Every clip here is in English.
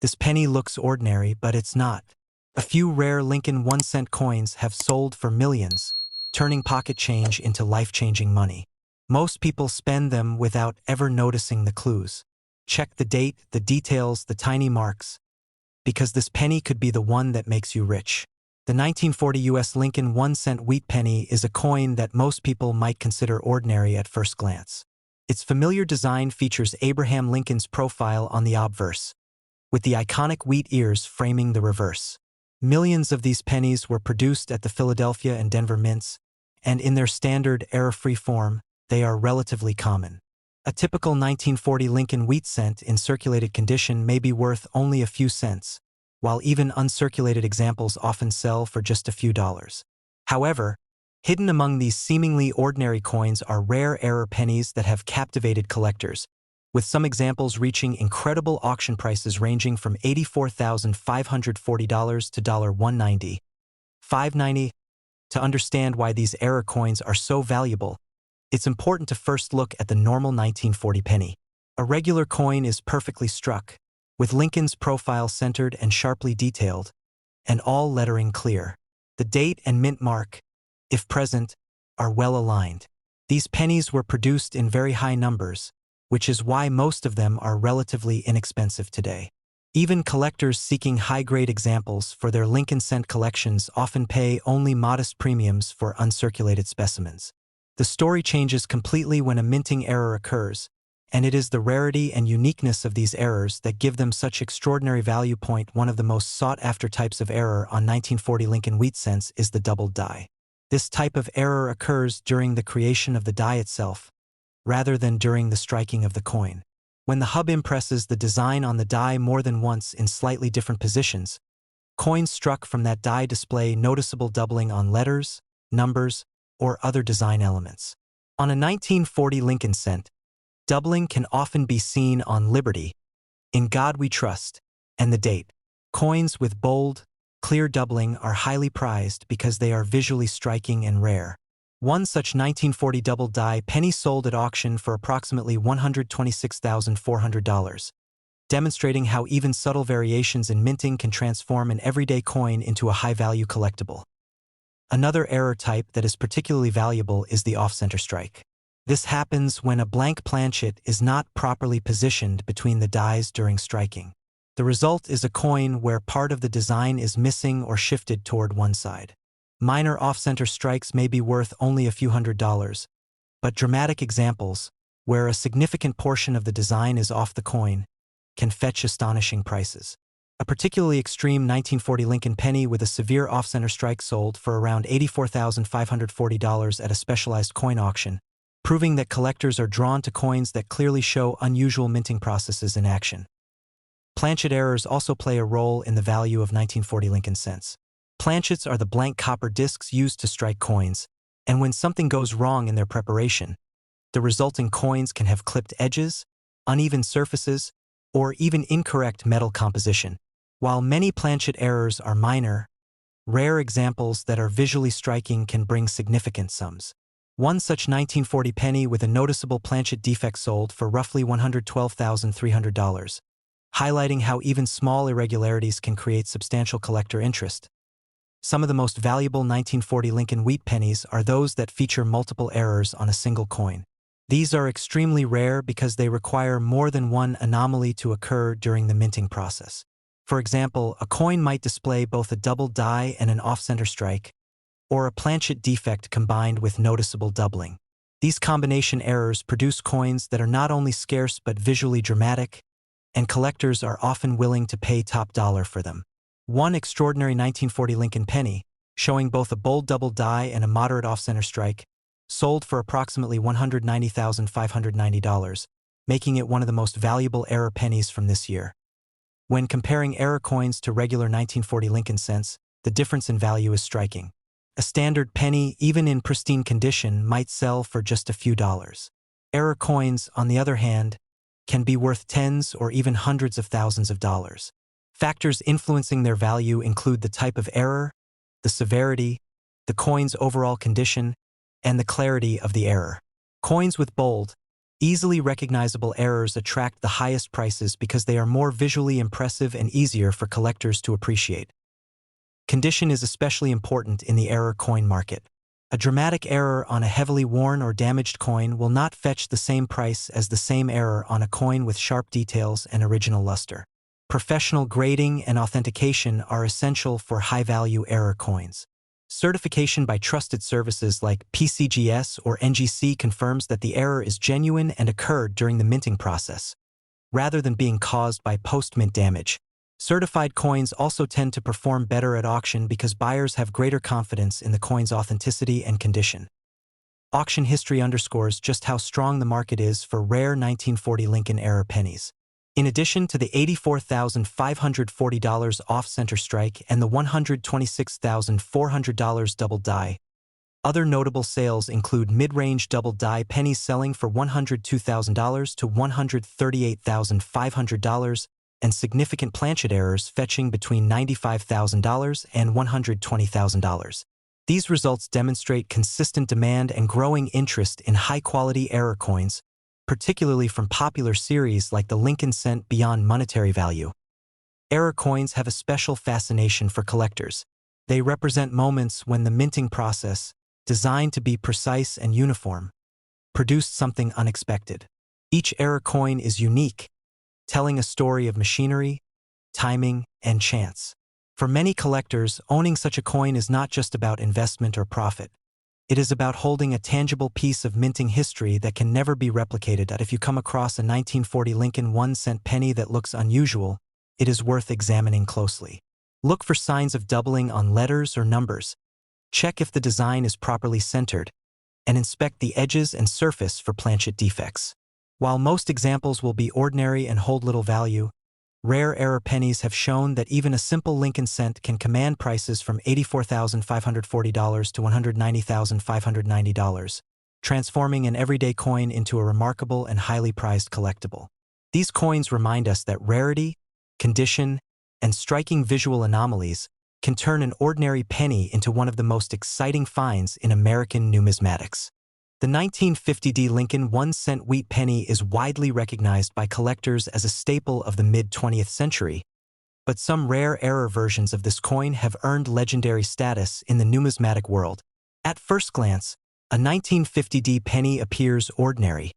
This penny looks ordinary, but it's not. A few rare Lincoln 1-cent coins have sold for millions, turning pocket change into life-changing money. Most people spend them without ever noticing the clues. Check the date, the details, the tiny marks, because this penny could be the one that makes you rich. The 1940 U.S. Lincoln 1-cent wheat penny is a coin that most people might consider ordinary at first glance. Its familiar design features Abraham Lincoln's profile on the obverse, with the iconic wheat ears framing the reverse. Millions of these pennies were produced at the Philadelphia and Denver mints, and in their standard error-free form, they are relatively common. A typical 1940 Lincoln wheat cent in circulated condition may be worth only a few cents, while even uncirculated examples often sell for just a few dollars. However, hidden among these seemingly ordinary coins are rare error pennies that have captivated collectors, with some examples reaching incredible auction prices ranging from $84,540 to $190, $590. To understand why these error coins are so valuable, it's important to first look at the normal 1940 penny. A regular coin is perfectly struck, with Lincoln's profile centered and sharply detailed, and all lettering clear. The date and mint mark, if present, are well aligned. These pennies were produced in very high numbers, which is why most of them are relatively inexpensive today. Even collectors seeking high-grade examples for their Lincoln cent collections often pay only modest premiums for uncirculated specimens. The story changes completely when a minting error occurs, and it is the rarity and uniqueness of these errors that give them such extraordinary value. One of the most sought-after types of error on 1940 Lincoln wheat cents is the doubled die. This type of error occurs during the creation of the die itself, rather than during the striking of the coin. When the hub impresses the design on the die more than once in slightly different positions, coins struck from that die display noticeable doubling on letters, numbers, or other design elements. On a 1940 Lincoln cent, doubling can often be seen on Liberty, In God We Trust, and the date. Coins with bold, clear doubling are highly prized because they are visually striking and rare. One such 1940 double die penny sold at auction for approximately $126,400, demonstrating how even subtle variations in minting can transform an everyday coin into a high-value collectible. Another error type that is particularly valuable is the off-center strike. This happens when a blank planchet is not properly positioned between the dies during striking. The result is a coin where part of the design is missing or shifted toward one side. Minor off-center strikes may be worth only a few $100s, but dramatic examples, where a significant portion of the design is off the coin, can fetch astonishing prices. A particularly extreme 1940 Lincoln penny with a severe off-center strike sold for around $84,540 at a specialized coin auction, proving that collectors are drawn to coins that clearly show unusual minting processes in action. Planchet errors also play a role in the value of 1940 Lincoln cents. Planchets are the blank copper discs used to strike coins, and when something goes wrong in their preparation, the resulting coins can have clipped edges, uneven surfaces, or even incorrect metal composition. While many planchet errors are minor, rare examples that are visually striking can bring significant sums. One such 1940 penny with a noticeable planchet defect sold for roughly $112,300, highlighting how even small irregularities can create substantial collector interest. Some of the most valuable 1940 Lincoln wheat pennies are those that feature multiple errors on a single coin. These are extremely rare because they require more than one anomaly to occur during the minting process. For example, a coin might display both a double die and an off-center strike, or a planchet defect combined with noticeable doubling. These combination errors produce coins that are not only scarce but visually dramatic, and collectors are often willing to pay top dollar for them. One extraordinary 1940 Lincoln penny, showing both a bold double die and a moderate off-center strike, sold for approximately $190,590, making it one of the most valuable error pennies from this year. When comparing error coins to regular 1940 Lincoln cents, the difference in value is striking. A standard penny, even in pristine condition, might sell for just a few dollars. Error coins, on the other hand, can be worth tens or even hundreds of thousands of dollars. Factors influencing their value include the type of error, the severity, the coin's overall condition, and the clarity of the error. Coins with bold, Easily recognizable errors attract the highest prices because they are more visually impressive and easier for collectors to appreciate. Condition is especially important in the error coin market. A dramatic error on a heavily worn or damaged coin will not fetch the same price as the same error on a coin with sharp details and original luster. Professional grading and authentication are essential for high-value error coins. Certification by trusted services like PCGS or NGC confirms that the error is genuine and occurred during the minting process, rather than being caused by post-mint damage. Certified coins also tend to perform better at auction because buyers have greater confidence in the coin's authenticity and condition. Auction history underscores just how strong the market is for rare 1940 Lincoln-era pennies. In addition to the $84,540 off-center strike and the $126,400 double die, other notable sales include mid-range double die pennies selling for $102,000 to $138,500 and significant planchet errors fetching between $95,000 and $120,000. These results demonstrate consistent demand and growing interest in high-quality error coins, particularly from popular series like the Lincoln Cent beyond monetary value. Error coins have a special fascination for collectors. They represent moments when the minting process, designed to be precise and uniform, produced something unexpected. Each error coin is unique, telling a story of machinery, timing, and chance. For many collectors, owning such a coin is not just about investment or profit. It is about holding a tangible piece of minting history that can never be replicated. If you come across a 1940 Lincoln 1-cent penny that looks unusual, it is worth examining closely. Look for signs of doubling on letters or numbers. Check if the design is properly centered, and inspect the edges and surface for planchet defects. While most examples will be ordinary and hold little value, rare error pennies have shown that even a simple Lincoln Cent can command prices from $84,540 to $190,590, transforming an everyday coin into a remarkable and highly prized collectible. These coins remind us that rarity, condition, and striking visual anomalies can turn an ordinary penny into one of the most exciting finds in American numismatics. The 1950 Lincoln 1-cent wheat penny is widely recognized by collectors as a staple of the mid-20th century, but some rare error versions of this coin have earned legendary status in the numismatic world. At first glance, a 1950 penny appears ordinary.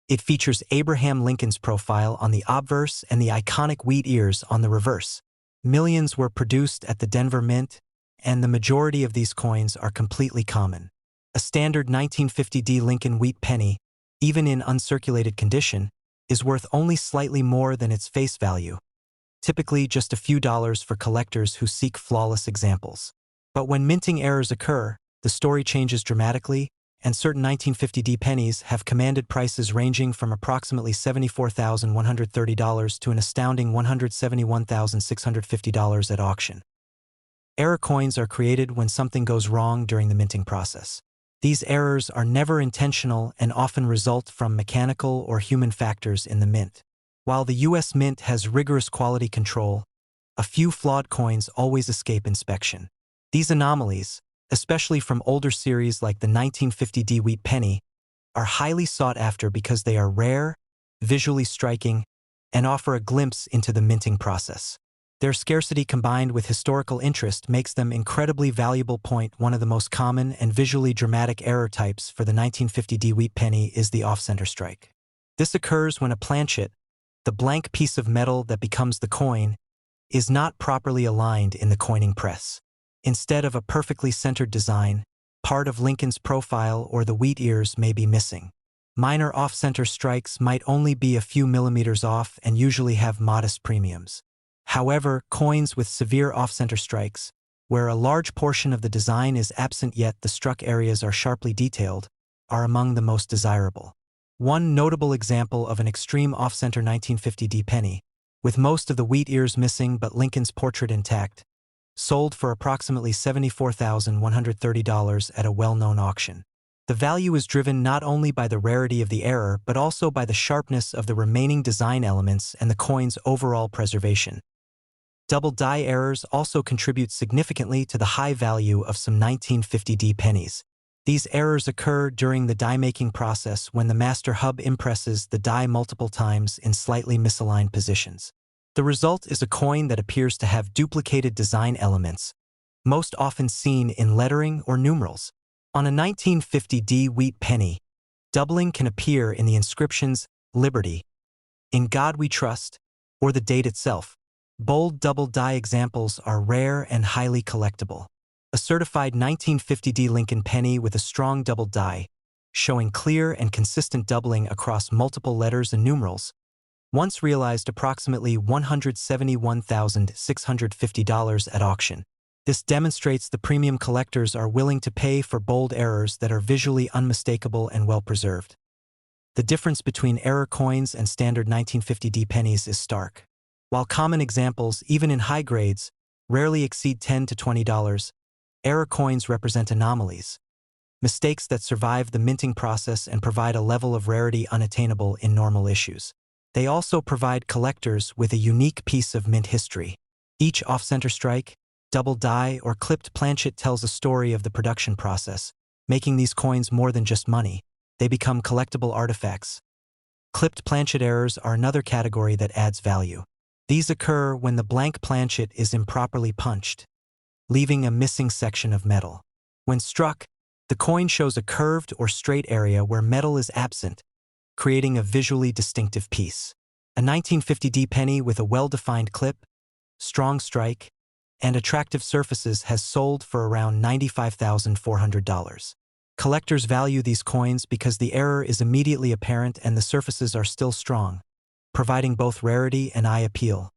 It features Abraham Lincoln's profile on the obverse and the iconic wheat ears on the reverse. Millions were produced at the Denver Mint, and the majority of these coins are completely common. A standard 1950 Lincoln wheat penny, even in uncirculated condition, is worth only slightly more than its face value, typically just a few dollars for collectors who seek flawless examples. But when minting errors occur, the story changes dramatically, and certain 1950 pennies have commanded prices ranging from approximately $74,130 to an astounding $171,650 at auction. Error coins are created when something goes wrong during the minting process. These errors are never intentional and often result from mechanical or human factors in the mint. While the U.S. Mint has rigorous quality control, a few flawed coins always escape inspection. These anomalies, especially from older series like the 1950 wheat penny, are highly sought after because they are rare, visually striking, and offer a glimpse into the minting process. Their scarcity combined with historical interest makes them incredibly valuable. One of the most common and visually dramatic error types for the 1950 wheat penny is the off-center strike. This occurs when a planchet, the blank piece of metal that becomes the coin, is not properly aligned in the coining press. Instead of a perfectly centered design, part of Lincoln's profile or the wheat ears may be missing. Minor off-center strikes might only be a few millimeters off and usually have modest premiums. However, coins with severe off-center strikes, where a large portion of the design is absent yet the struck areas are sharply detailed, are among the most desirable. One notable example of an extreme off-center 1950 penny, with most of the wheat ears missing but Lincoln's portrait intact, sold for approximately $74,130 at a well-known auction. The value is driven not only by the rarity of the error but also by the sharpness of the remaining design elements and the coin's overall preservation. Double die errors also contribute significantly to the high value of some 1950 pennies. These errors occur during the die-making process when the master hub impresses the die multiple times in slightly misaligned positions. The result is a coin that appears to have duplicated design elements, most often seen in lettering or numerals. On a 1950D wheat penny, doubling can appear in the inscriptions "Liberty," "In God We Trust," or the date itself. Bold double die examples are rare and highly collectible. A certified 1950D Lincoln penny with a strong double die, showing clear and consistent doubling across multiple letters and numerals, once realized approximately $171,650 at auction. This demonstrates the premium collectors are willing to pay for bold errors that are visually unmistakable and well-preserved. The difference between error coins and standard 1950D pennies is stark. While common examples, even in high grades, rarely exceed $10 to $20, error coins represent anomalies, mistakes that survive the minting process and provide a level of rarity unattainable in normal issues. They also provide collectors with a unique piece of mint history. Each off-center strike, double die, or clipped planchet tells a story of the production process, making these coins more than just money. They become collectible artifacts. Clipped planchet errors are another category that adds value. These occur when the blank planchet is improperly punched, leaving a missing section of metal. When struck, the coin shows a curved or straight area where metal is absent, creating a visually distinctive piece. A 1950D penny with a well-defined clip, strong strike, and attractive surfaces has sold for around $95,400. Collectors value these coins because the error is immediately apparent and the surfaces are still strong, providing both rarity and eye appeal.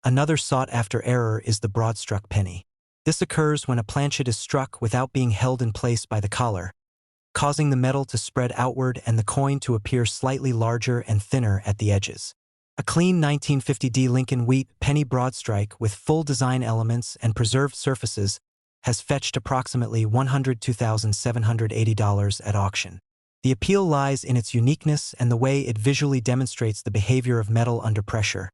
Another sought-after error is the broad-struck penny. This occurs when a planchet is struck without being held in place by the collar, causing the metal to spread outward and the coin to appear slightly larger and thinner at the edges. A clean 1950D Lincoln wheat penny broadstrike with full design elements and preserved surfaces has fetched approximately $102,780 at auction. The appeal lies in its uniqueness and the way it visually demonstrates the behavior of metal under pressure,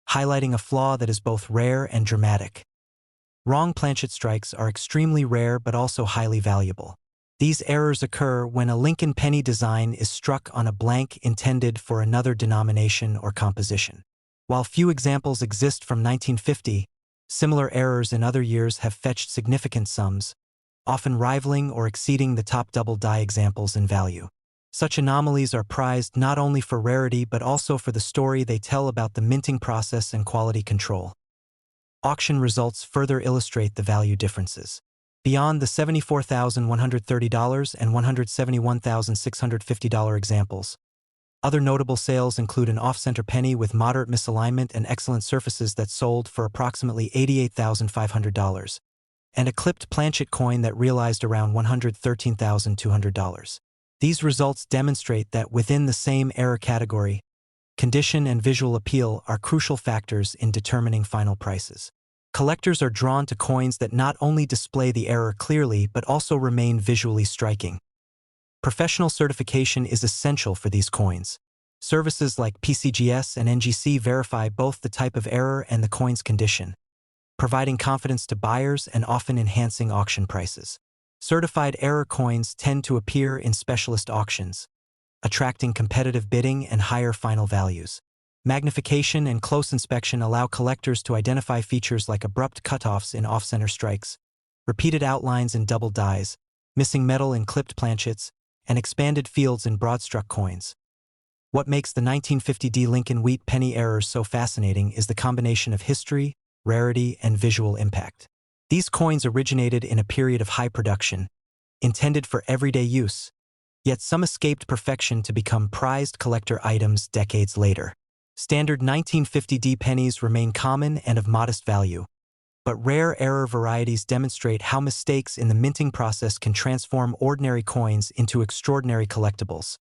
highlighting a flaw that is both rare and dramatic. Wrong planchet strikes are extremely rare but also highly valuable. These errors occur when a Lincoln penny design is struck on a blank intended for another denomination or composition. While few examples exist from 1950, similar errors in other years have fetched significant sums, often rivaling or exceeding the top double die examples in value. Such anomalies are prized not only for rarity but also for the story they tell about the minting process and quality control. Auction results further illustrate the value differences. Beyond the $74,130 and $171,650 examples, other notable sales include an off-center penny with moderate misalignment and excellent surfaces that sold for approximately $88,500, and a clipped planchet coin that realized around $113,200. These results demonstrate that within the same error category, condition and visual appeal are crucial factors in determining final prices. Collectors are drawn to coins that not only display the error clearly but also remain visually striking. Professional certification is essential for these coins. Services like PCGS and NGC verify both the type of error and the coin's condition, providing confidence to buyers and often enhancing auction prices. Certified error coins tend to appear in specialist auctions, attracting competitive bidding and higher final values. Magnification and close inspection allow collectors to identify features like abrupt cutoffs in off-center strikes, repeated outlines in double dies, missing metal in clipped planchets, and expanded fields in broad-struck coins. What makes the 1950D Lincoln wheat penny errors so fascinating is the combination of history, rarity, and visual impact. These coins originated in a period of high production, intended for everyday use, yet some escaped perfection to become prized collector items decades later. Standard 1950D pennies remain common and of modest value, but rare error varieties demonstrate how mistakes in the minting process can transform ordinary coins into extraordinary collectibles.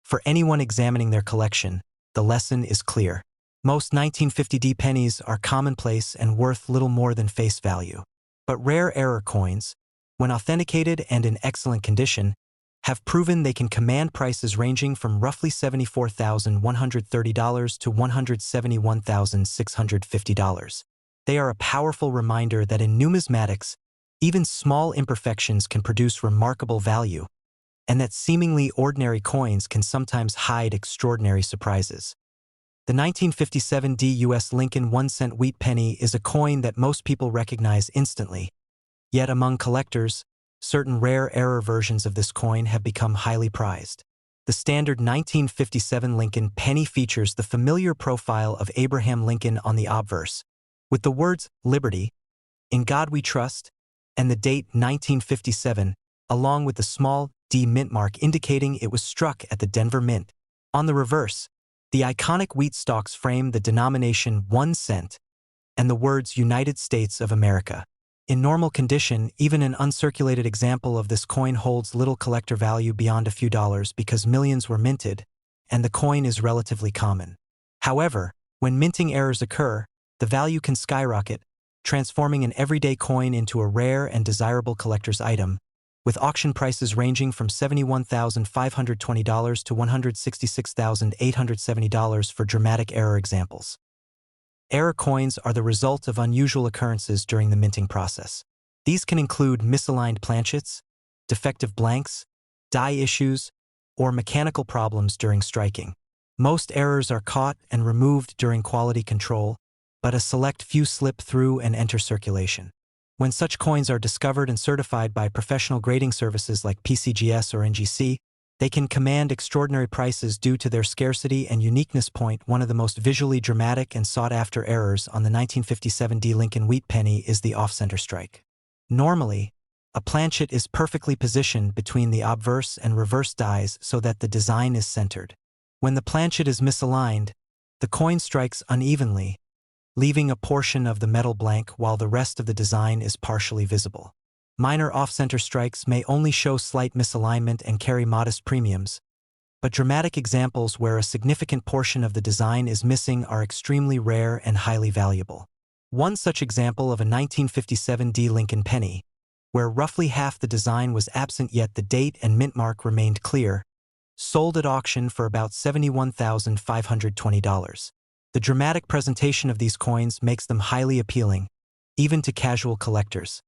For anyone examining their collection, the lesson is clear. Most 1950D pennies are commonplace and worth little more than face value. But rare error coins, when authenticated and in excellent condition, have proven they can command prices ranging from roughly $74,130 to $171,650. They are a powerful reminder that in numismatics, Even small imperfections can produce remarkable value, and that seemingly ordinary coins can sometimes hide extraordinary surprises. The 1957 U.S. Lincoln 1-cent wheat penny is a coin that most people recognize instantly. Yet among collectors, certain rare error versions of this coin have become highly prized. The standard 1957 Lincoln penny features the familiar profile of Abraham Lincoln on the obverse, with the words, "Liberty," "In God We Trust," and the date 1957, along with the small D mint mark indicating it was struck at the Denver Mint. On the reverse, the iconic wheat stalks frame the denomination 1 cent and the words United States of America. In normal condition, even an uncirculated example of this coin holds little collector value beyond a few dollars because millions were minted, and the coin is relatively common. However, when minting errors occur, the value can skyrocket, transforming an everyday coin into a rare and desirable collector's item, with auction prices ranging from $71,520 to $166,870 for dramatic error examples. Error coins are the result of unusual occurrences during the minting process. These can include misaligned planchets, defective blanks, die issues, or mechanical problems during striking. Most errors are caught and removed during quality control, but a select few slip through and enter circulation. When such coins are discovered and certified by professional grading services like PCGS or NGC, they can command extraordinary prices due to their scarcity and uniqueness. One of the most visually dramatic and sought-after errors on the 1957 Lincoln wheat penny is the off-center strike. Normally, a planchet is perfectly positioned between the obverse and reverse dies so that the design is centered. When the planchet is misaligned, the coin strikes unevenly, leaving a portion of the metal blank while the rest of the design is partially visible. Minor off-center strikes may only show slight misalignment and carry modest premiums, but dramatic examples where a significant portion of the design is missing are extremely rare and highly valuable. One such example of a 1957 Lincoln penny, where roughly half the design was absent yet the date and mint mark remained clear, sold at auction for about $71,520. The dramatic presentation of these coins makes them highly appealing, even to casual collectors.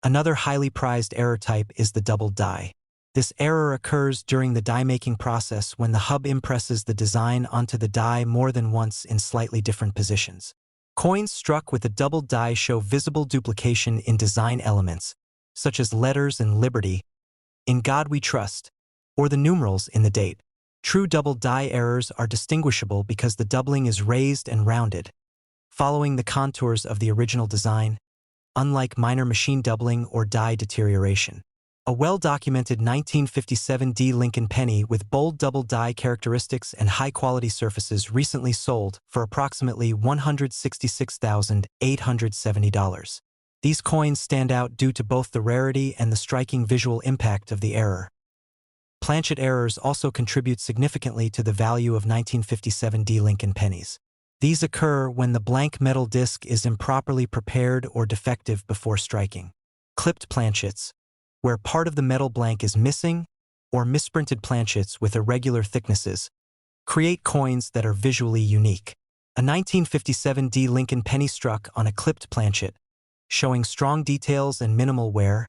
Another highly prized error type is the double die. This error occurs during the die-making process when the hub impresses the design onto the die more than once in slightly different positions. Coins struck with a double die show visible duplication in design elements, such as letters in Liberty, "In God We Trust," or the numerals in the date. True double die errors are distinguishable because the doubling is raised and rounded, following the contours of the original design, unlike minor machine doubling or die deterioration. A well-documented 1957 Lincoln penny with bold double die characteristics and high-quality surfaces recently sold for approximately $166,870. These coins stand out due to both the rarity and the striking visual impact of the error. Planchet errors also contribute significantly to the value of 1957 Lincoln pennies. These occur when the blank metal disc is improperly prepared or defective before striking. Clipped planchets, where part of the metal blank is missing, or misprinted planchets with irregular thicknesses, create coins that are visually unique. A 1957 Lincoln penny struck on a clipped planchet, showing strong details and minimal wear,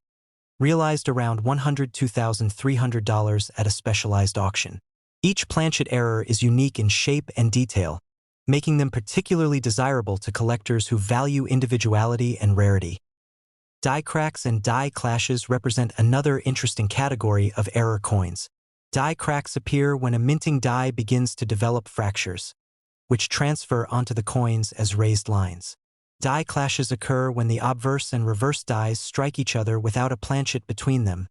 realized around $102,300 at a specialized auction. Each planchet error is unique in shape and detail, making them particularly desirable to collectors who value individuality and rarity. Die cracks and die clashes represent another interesting category of error coins. Die cracks appear when a minting die begins to develop fractures, which transfer onto the coins as raised lines. Die clashes occur when the obverse and reverse dies strike each other without a planchet between them,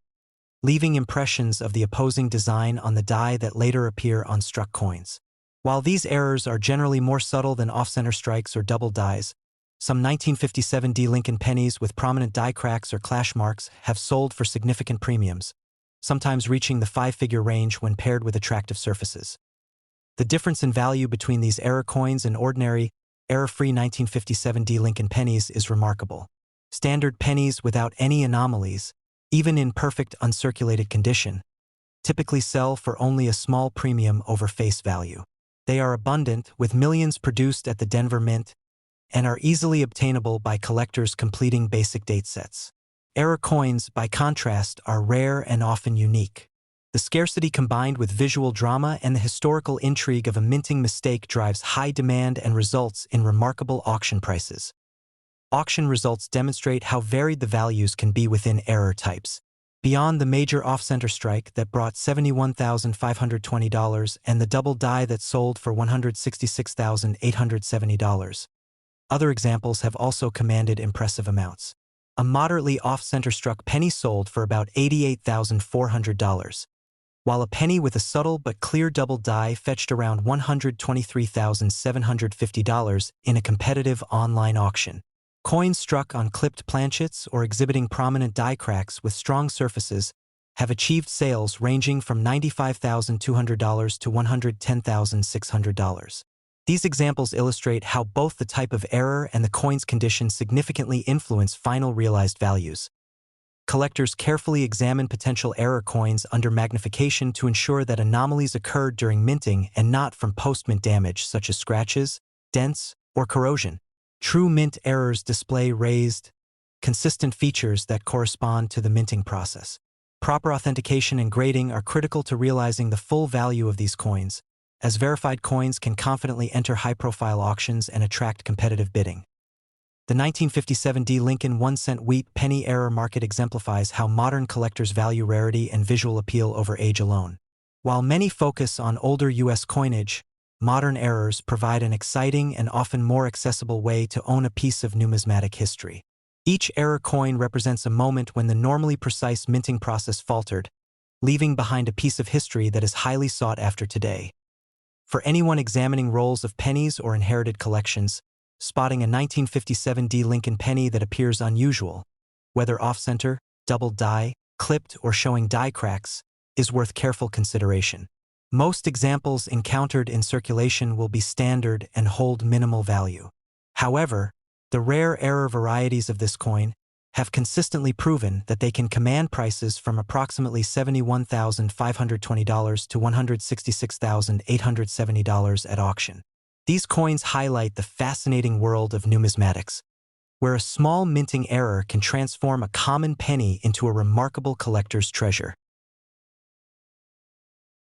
leaving impressions of the opposing design on the die that later appear on struck coins. While these errors are generally more subtle than off-center strikes or double dies, some 1957 Lincoln pennies with prominent die cracks or clash marks have sold for significant premiums, sometimes reaching the five-figure range when paired with attractive surfaces. The difference in value between these error coins and ordinary, error-free 1957 Lincoln pennies is remarkable. Standard pennies without any anomalies, even in perfect uncirculated condition, typically sell for only a small premium over face value. They are abundant, with millions produced at the Denver Mint, and are easily obtainable by collectors completing basic date sets. Error coins, by contrast, are rare and often unique. The scarcity combined with visual drama and the historical intrigue of a minting mistake drives high demand and results in remarkable auction prices. Auction results demonstrate how varied the values can be within error types. Beyond the major off-center strike that brought $71,520 and the double die that sold for $166,870. Other examples have also commanded impressive amounts. A moderately off-center struck penny sold for about $88,400, while a penny with a subtle but clear double die fetched around $123,750 in a competitive online auction. Coins struck on clipped planchets or exhibiting prominent die cracks with strong surfaces have achieved sales ranging from $95,200 to $110,600. These examples illustrate how both the type of error and the coin's condition significantly influence final realized values. Collectors carefully examine potential error coins under magnification to ensure that anomalies occurred during minting and not from post-mint damage such as scratches, dents, or corrosion. True mint errors display raised, consistent features that correspond to the minting process. Proper authentication and grading are critical to realizing the full value of these coins, as verified coins can confidently enter high-profile auctions and attract competitive bidding. The 1957 D. Lincoln 1-cent wheat penny error market exemplifies how modern collectors value rarity and visual appeal over age alone. While many focus on older U.S. coinage, modern errors provide an exciting and often more accessible way to own a piece of numismatic history. Each error coin represents a moment when the normally precise minting process faltered, leaving behind a piece of history that is highly sought after today. For anyone examining rolls of pennies or inherited collections, spotting a 1957 D. Lincoln penny that appears unusual, whether off-center, double die, clipped, or showing die cracks, is worth careful consideration. Most examples encountered in circulation will be standard and hold minimal value. However, the rare error varieties of this coin have consistently proven that they can command prices from approximately $71,520 to $166,870 at auction. These coins highlight the fascinating world of numismatics, where a small minting error can transform a common penny into a remarkable collector's treasure.